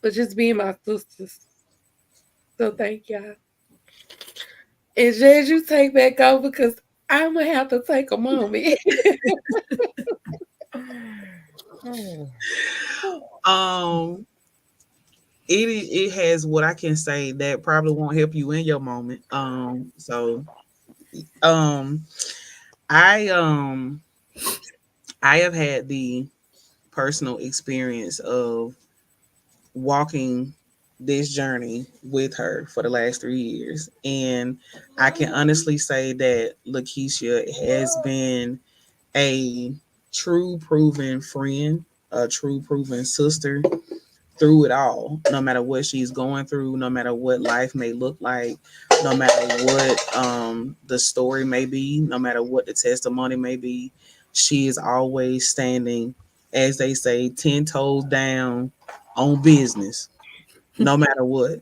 for just being my sisters. So thank y'all. And Jazz, you take back over because I'm gonna have to take a moment. um, it has what I can say that probably won't help you in your moment. Um, I um I have had the personal experience of walking this journey with her for the last 3 years. And I can honestly say that Lakeisha has been a true proven friend, a true proven sister, through it all, no matter what she's going through, no matter what life may look like, no matter what the story may be, no matter what the testimony may be, she is always standing, as they say, 10 toes down on business, no matter what.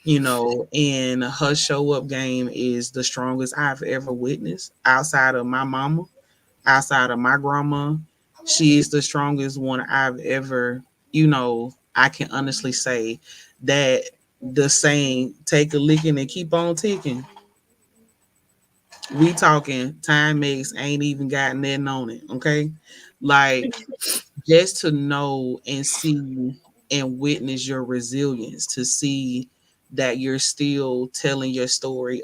And her show up game is the strongest I've ever witnessed outside of my mama, outside of my grandma. She is the strongest one I've ever, I can honestly say that the saying, take a licking and keep on ticking. We talking time makes ain't even got nothing on it. Okay. Like, just to know and see and witness your resilience, to see that you're still telling your story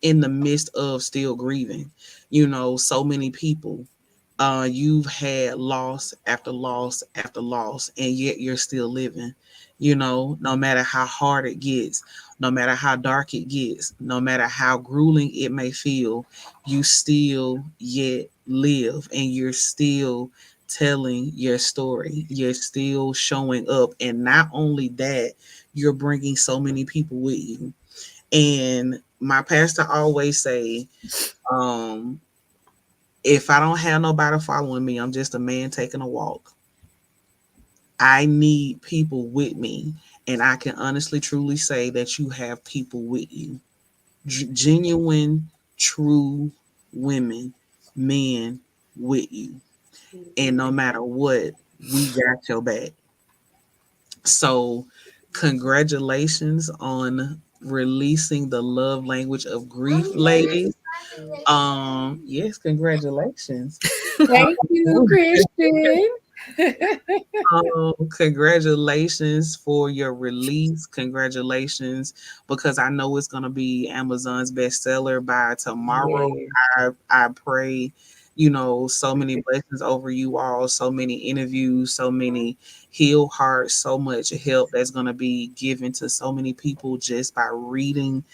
in the midst of still grieving. So many people, you've had loss after loss after loss, and yet you're still living. No matter how hard it gets, no matter how dark it gets, no matter how grueling it may feel, you still yet live, and you're still telling your story. You're still showing up. And not only that, you're bringing so many people with you. And my pastor always say, um, if I don't have nobody following me, I'm just a man taking a walk. I need people with me. And I can honestly, truly say that you have people with you. Genuine, true women, men with you. And no matter what, we got your back. So, congratulations on releasing the love language of grief, ladies. Yes, congratulations. Thank you, Christian. Congratulations for your release. Congratulations, because I know it's gonna be Amazon's bestseller by tomorrow. Yes. I pray, so many blessings over you all, so many interviews, so many heal hearts, so much help that's gonna be given to so many people just by reading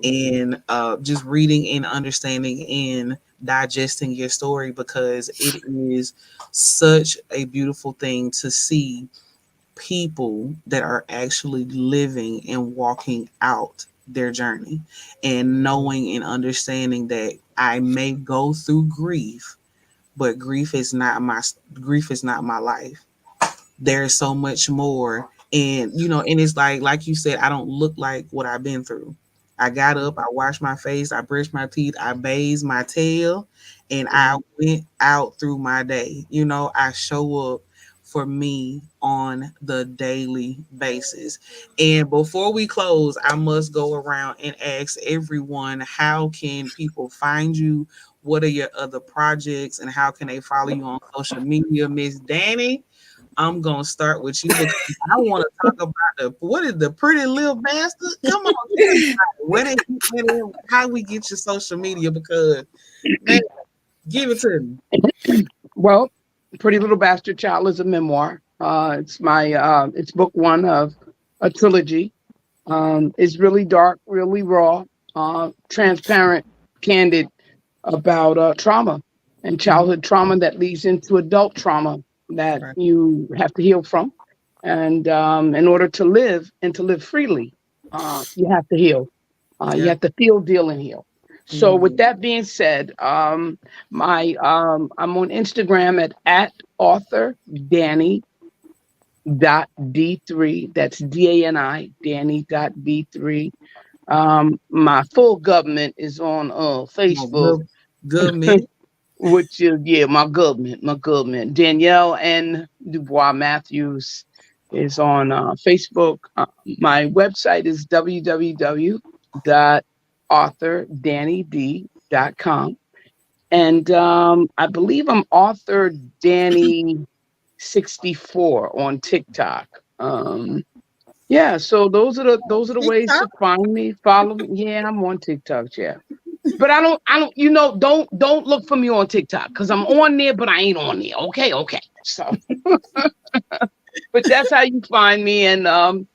and just reading and understanding and digesting your story, because it is such a beautiful thing to see people that are actually living and walking out their journey and knowing and understanding that I may go through grief, but grief is not my life. There's so much more. And and it's like you said, I don't look like what I've been through. I got up, I washed my face, I brushed my teeth, I bathed my tail, and I went out through my day. I show up for me on the daily basis. And before we close, I must go around and ask everyone, how can people find you? What are your other projects, and how can they follow you on social media? Miss Danny, I'm gonna start with you because I want to talk about what is the pretty little bastard? Come on, tell me how we get your social media, because man, give it to me. Well, Pretty Little Bastard Child is a memoir. It's book one of a trilogy. It's really dark, really raw, transparent, candid about trauma and childhood trauma that leads into adult trauma that Right. you have to heal from. And in order to live and to live freely, you have to heal. You Yeah. have to feel, deal, and heal. So, with Mhm. that being said, my I'm on Instagram at author Danny.D3. That's DANI, Danny.D3. My full government is on Oh, Facebook, good man. which is, yeah, my government. Danielle N. Dubois Matthews is on Facebook. My website is www.authordannyd.com. And I believe I'm author Danny 64 on TikTok. Yeah, so those are the ways to TikTok. find me, follow me. Yeah, I'm on TikTok, yeah. But don't look for me on TikTok because I'm on there, but I ain't on there. Okay. So, but that's how you find me. And I'm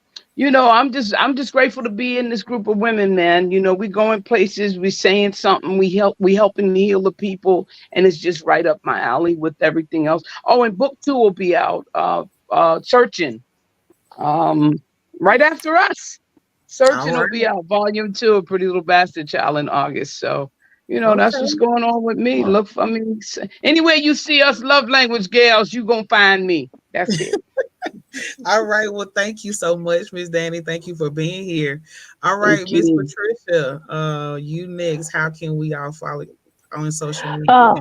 just grateful to be in this group of women, man. We going places, we saying something, we helping heal the people, and it's just right up my alley with everything else. Oh, and book two will be out. Searching Um, right after us. All Searching will right. be out, volume 2 of Pretty Little Bastard Child in August. So, that's what's Okay. going on with me. Look for me. Anywhere you see us love language gals, you gonna find me. That's it. All right. Well, thank you so much, Miss Danny. Thank you for being here. All right, Thank Miss you. Patricia. You next. How can we all follow you on social media? Uh,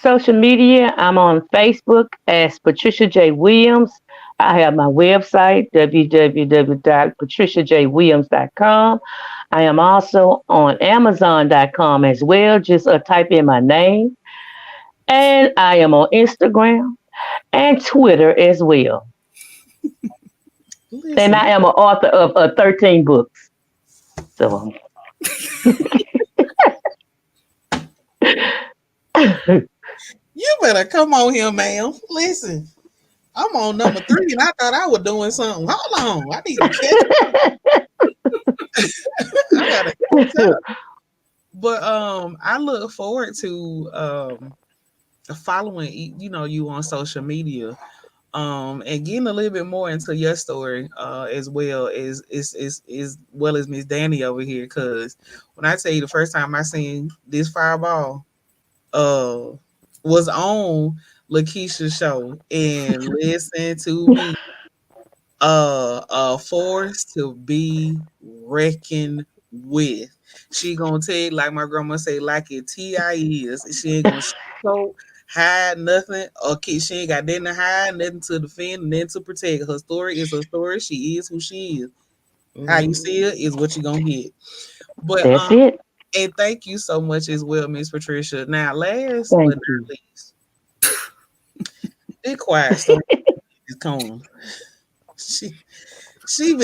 Social media, I'm on Facebook as Patricia J. Williams. I have my website, www.patriciajwilliams.com. I am also on Amazon.com as well. Just type in my name. And I am on Instagram and Twitter as well. And Listen, I am an author of 13 books. So, you better come on here, ma'am. Listen, I'm on number 3, and I thought I was doing something. Hold on, I need to catch. I gotta catch up. But I look forward to following you on social media and getting a little bit more into your story as well as well as Miss Danny over here, because when I tell you the first time I seen this fireball uh was on Lakeisha's show, and listen to me, a force to be reckoned with. She gonna tell you, like my grandma say, like it T.I. is. She ain't gonna show, hide nothing. Okay, she ain't got nothing to hide, nothing to defend, nothing to protect. Her story is her story. She is who she is. How you see Mhm. it is what you're gonna get. But that's it. and thank you so much as well, Miss Patricia. Now, last but Thank not you. least, be quiet story is Kona. She she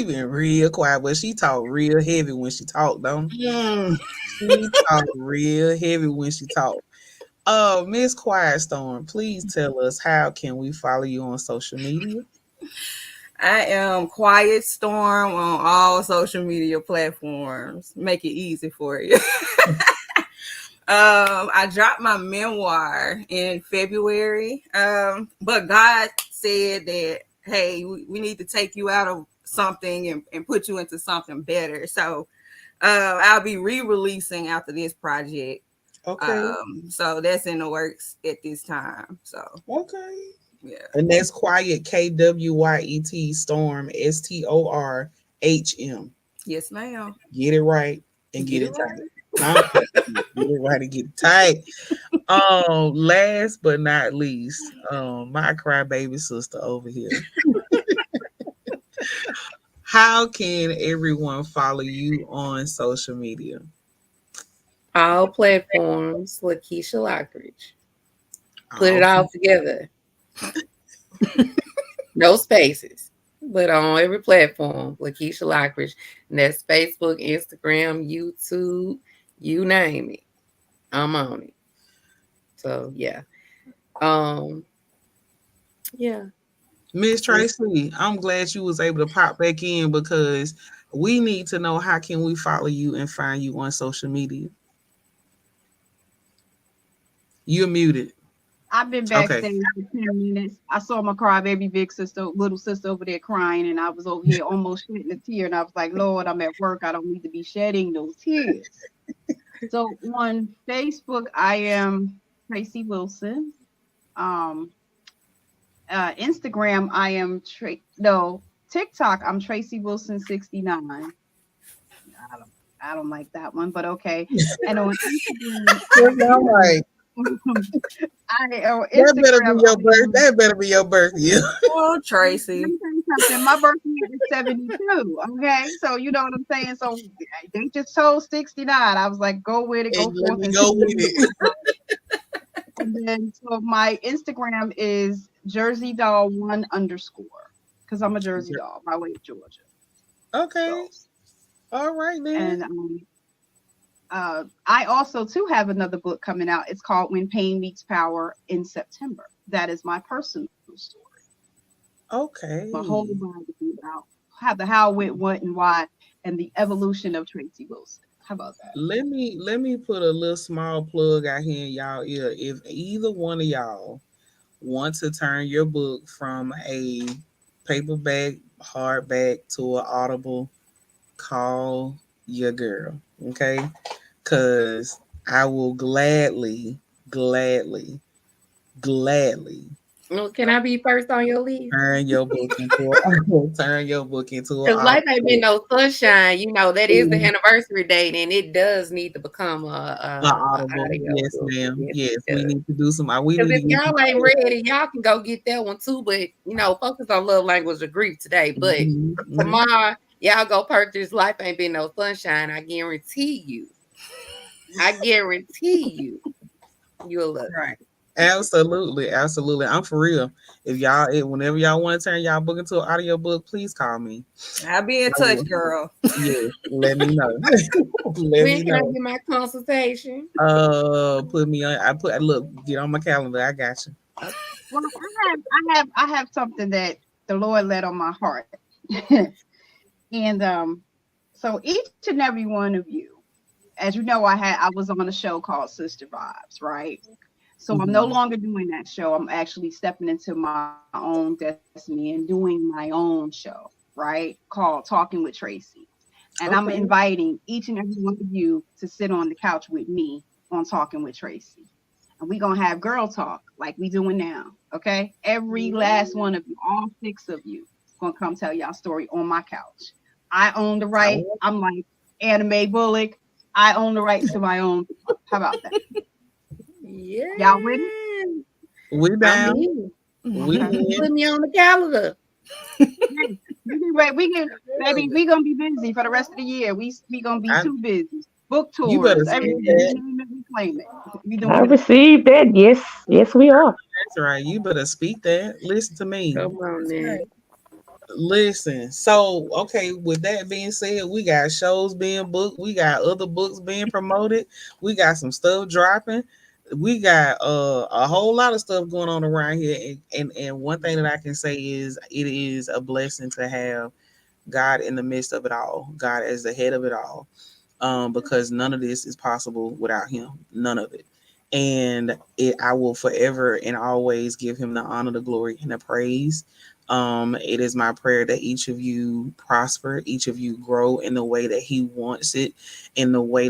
been real quiet, but she talk real heavy when she talk, though. Mm. She talk real heavy when she talk. Miss Quiet Storm, please tell us, how can we follow you on social media? I am Quiet Storm on all social media platforms. Make it easy for you. I dropped my memoir in February, but God said that, hey, we need to take you out of something and put you into something better. So I'll be re-releasing after this project. Okay, So that's in the works at this time. So okay. yeah. And that's Quiet, Kwayet Storm, Storhm. Yes, ma'am. Get it right and get Get it it tight. right. Huh? Get it right and get it tight. Last but not least, my crybaby sister over here. How can everyone follow you on social media? All platforms, Lakeisha Lockridge. Put it All all together. No spaces. But on every platform, Lakeisha Lockridge. And that's Facebook, Instagram, YouTube, you name it. I'm on it. So yeah. Um, yeah. Miss Tracy, I'm glad you was able to pop back in, because we need to know, how can we follow you and find you on social media? You're muted. I've been Okay. backstage for 10 minutes. I saw my crybaby big sister, little sister over there crying, and I was over here almost shedding a tear. And I was like, Lord, I'm at work. I don't need to be shedding no tears. So on Facebook, I am Tracy Wilson. Um, Instagram, I am TikTok, I'm Tracy Wilson 69. I don't like that one, but okay. And on Instagram, That's all right. on That better be Instagram, your I birth. am. That better be your birth year. Oh, Let Tracy. me tell you something. My birthday is 72. Okay, so you know what I'm saying. So they just told 69. I was like, go with it, And go let forth me and go see with what you it. want. And then so my Instagram is Jersey Doll 1_ because I'm a Jersey doll by way of Georgia. Okay. So All right and then. I also too have another book coming out. It's called When Pain Meets Power in September. That is my personal story. My whole Okay. biography about how, went, what, and why, and the evolution of Tracy Wilson. How about that? Let me put a little small plug out here in y'all ear. If either one of y'all want to turn your book from a paperback, hardback to an Audible, call your girl, okay? Cause I will gladly, gladly Well, can I be first on your list? turn your book into turn your book into an Because life ain't been Audible. no sunshine. You know, that is the anniversary date, and it does need to become a Audible. audio Yes, book. ma'am. Yes, Yes, it we does. need to do some. We Because need to if get y'all ain't ready, y'all can go get that one too. But you know, focus on love language of grief today. But some. tomorrow, y'all go purchase Life Ain't Been No Sunshine. I guarantee you'll love it. Right. Absolutely, absolutely. I'm for real. Whenever y'all want to turn y'all book into an audio book, please call me. I'll be in I touch, will. girl. Yes, let me know. Let When me can I know. get my consultation? Put me on. Look. Get on my calendar. I got you. Well, I have something that the Lord led on my heart. And so each and every one of you, as you know, I was on a show called Sister Vibes, right? So I'm no Mhm. longer doing that show. I'm actually stepping into my own destiny and doing my own show, right? Called Talking with Tracy. And I'm Okay. inviting each and every one of you to sit on the couch with me on Talking with Tracy. And we're gonna have girl talk like we doing now. Okay. Every last one of you, all six of you, gonna come tell y'all story on my couch. I own the right. Oh, I'm like Anime Bullock. I own the rights to my own. How about that? Y'all with it? Yeah, we I'm down. in. We Okay. in. Put me on the calendar. Hey, we can, baby, we gonna be busy for the rest of the year. We gonna be I, too busy. Book you better tours, speak everything. You that. name it, we claim it. We I doing it. received that. Yes, yes, we are. That's right. You better speak that. Listen to me. Come on, That's man. right. Listen, so okay, with that being said, we got shows being booked, we got other books being promoted, we got some stuff dropping, we got a whole lot of stuff going on around here. And one thing that I can say is it is a blessing to have God in the midst of it all, God as the head of it all. Because none of this is possible without him. None of it. And I will forever and always give him the honor, the glory, and the praise. It is my prayer that each of you prosper, each of you grow in the way that he wants it, in the way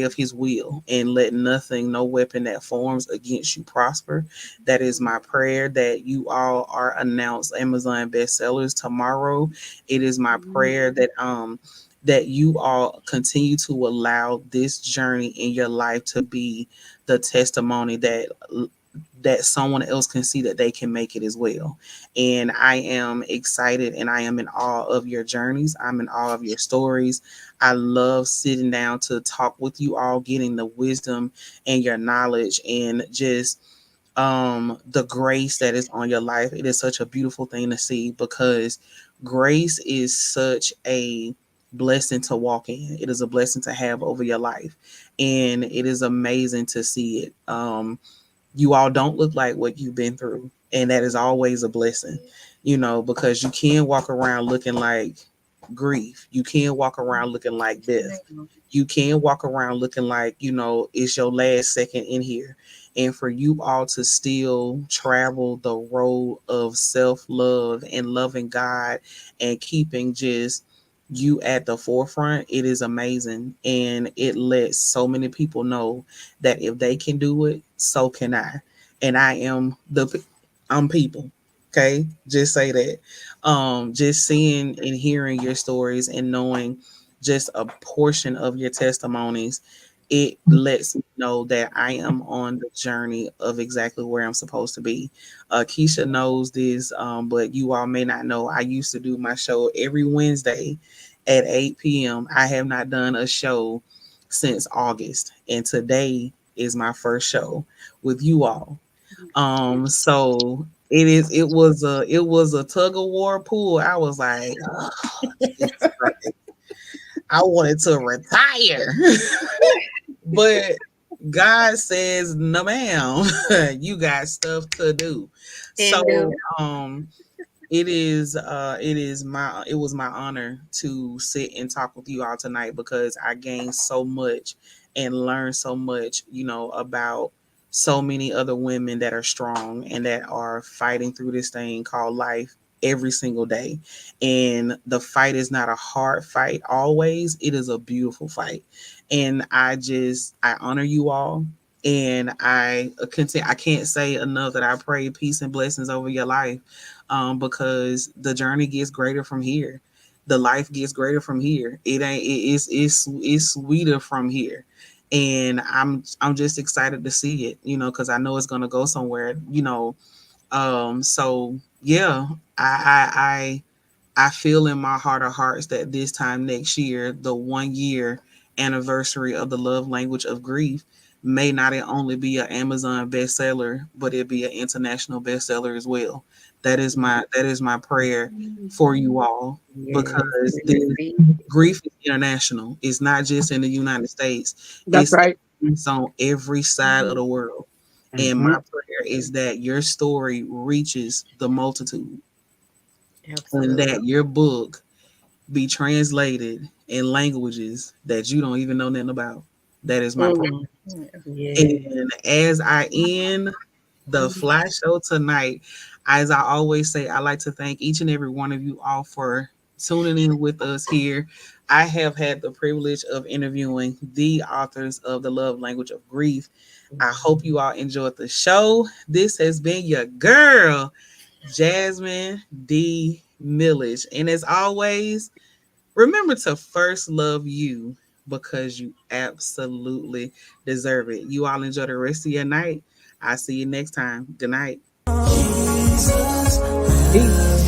of his will, and let nothing, no weapon that forms against you prosper. That is my prayer that you all are announced Amazon bestsellers tomorrow. It is my prayer that you all continue to allow this journey in your life to be the testimony that someone else can see that they can make it as well. And I am excited and I am in awe of your journeys. I'm in awe of your stories. I love sitting down to talk with you all, getting the wisdom and your knowledge and just the grace that is on your life. It is such a beautiful thing to see because grace is such a blessing to walk in. It is a blessing to have over your life, and it is amazing to see it. You all don't look like what you've been through, and that is always a blessing, because you can walk around looking like grief. You can walk around looking like death. You can walk around looking like it's your last second in here. And for you all to still travel the road of self-love and loving God and keeping just you at the forefront, it is amazing. And it lets so many people know that if they can do it, so can I. And I'm people. Okay. Just say that. Just seeing and hearing your stories and knowing just a portion of your testimonies, it lets me know that I am on the journey of exactly where I'm supposed to be. Keisha knows this, but you all may not know. I used to do my show every Wednesday at 8 p.m. I have not done a show since August, and today is my first show with you all. So it was a tug of war pool. I was like, oh, Jesus Christ. I wanted to retire. But God says, no, ma'am, you got stuff to do. And So it was my honor to sit and talk with you all tonight because I gained so much and learned so much, about so many other women that are strong and that are fighting through this thing called life every single day. And the fight is not a hard fight always. It is a beautiful fight. And I honor you all. And I can't say enough that I pray peace and blessings over your life, because the journey gets greater from here. The life gets greater from here. It's sweeter from here. And I'm just excited to see it, because I know it's gonna go somewhere. So yeah, I feel in my heart of hearts that this time next year, the 1 year anniversary of the love language of grief may not only be an Amazon bestseller, but it be an international bestseller as well. That is my prayer for you all, Yes, because we this receive. grief is international. It's not just in the United States. That's It's right. it's on every side of the world. And Hmm. my prayer is that your story reaches the multitude, and Absolutely. that your book be translated in languages that you don't even know nothing about. That is my prayer. Mm. Yes. And as I end the Fly Show tonight, as I always say, I like to thank each and every one of you all for tuning in with us here. I have had the privilege of interviewing the authors of The Love Language of Grief. I hope you all enjoyed the show. This has been your girl, Jasmine D. Milledge. And as always, remember to first love you, because you absolutely deserve it. You all enjoy the rest of your night. I'll see you next time. Good night. Peace.